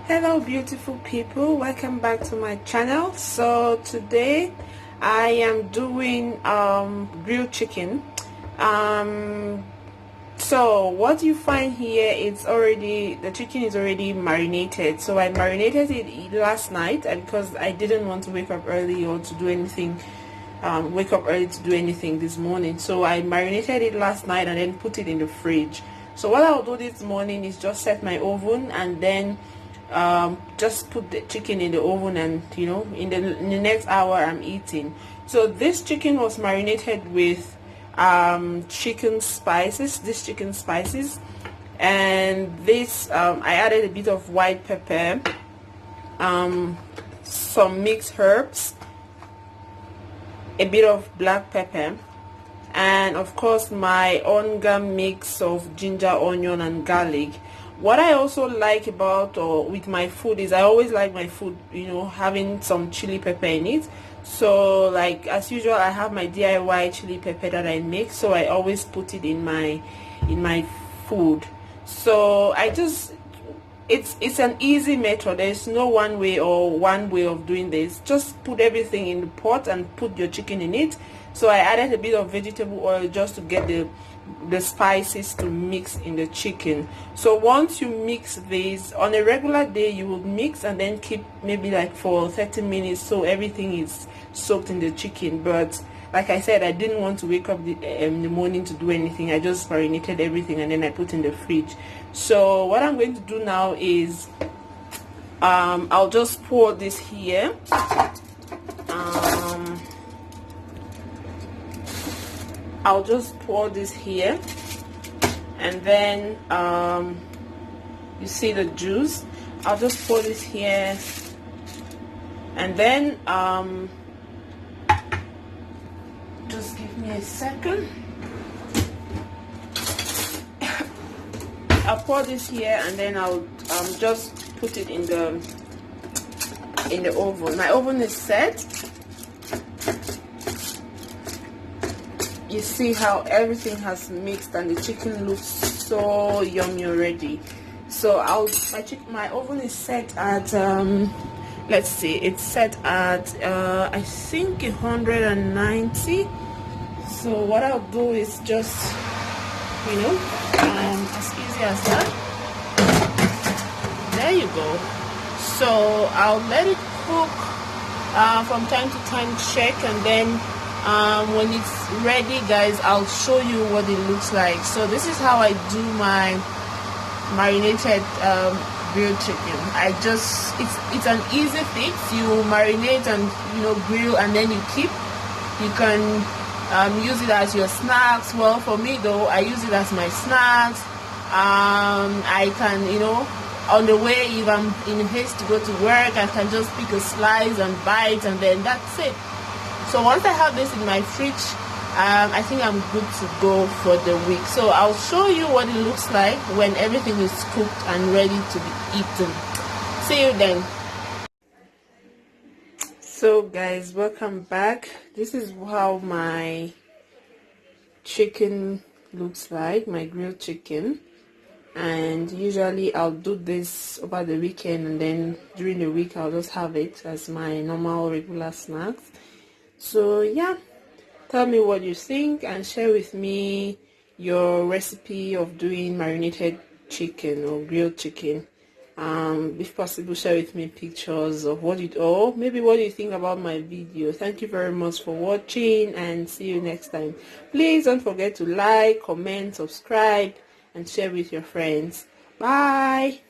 Hello beautiful people, welcome back to my channel. So today I am doing grilled chicken. So what you find here, the chicken is already marinated. So I marinated it last night because I didn't want to wake up early or to do anything this morning. So I marinated it last night and then put it in the fridge. So what I'll do this morning is just set my oven and then just put the chicken in the oven, and in the next hour I'm eating. So this chicken was marinated with chicken spices, and this I added a bit of white pepper, some mixed herbs, a bit of black pepper, and of course my onga mix of ginger, onion and garlic. What I also like about with my food is I always like my food having some chili pepper in it. So like as usual, I have my DIY chili pepper that I make, so I always put it in my food. So it's an easy method. There's no one way of doing this. Just put everything in the pot and put your chicken in it. So I added a bit of vegetable oil just to get the spices to mix in the chicken. So once you mix these on a regular day, you will mix and then keep maybe like for 30 minutes so everything is soaked in the chicken. But like I said, I didn't want to wake up in the morning to do anything. I just marinated everything and then I put in the fridge. So what I'm going to do now is I'll just pour this here. I'll just pour this here, and then you see the juice. I'll just pour this here, and then just give me a second. I'll pour this here, and then I'll just put it in the oven. My oven is set. You see how everything has mixed and the chicken looks so yummy already. So my oven is set at let's see, it's set at I think 190. So what I'll do is just as easy as that. There you go. So I'll let it cook from time to time, check, and then when it's ready, guys, I'll show you what it looks like. So this is how I do my marinated grilled chicken. It's an easy fix. You marinate and grill, and then you can use it as your snacks. Well, for me though, I use it as my snacks. I can on the way, if I'm in haste to go to work, I can just pick a slice and bite, and then that's it. So once I have this in my fridge, I think I'm good to go for the week. So I'll show you what it looks like when everything is cooked and ready to be eaten. See you then. So guys, welcome back. This is how my chicken looks like, my grilled chicken. And usually I'll do this over the weekend, and then during the week I'll just have it as my normal regular snacks. So yeah, tell me what you think and share with me your recipe of doing marinated chicken or grilled chicken. If possible, share with me pictures of what you think about my video. Thank you very much for watching, and see you next time. Please don't forget to like, comment, subscribe and share with your friends. Bye.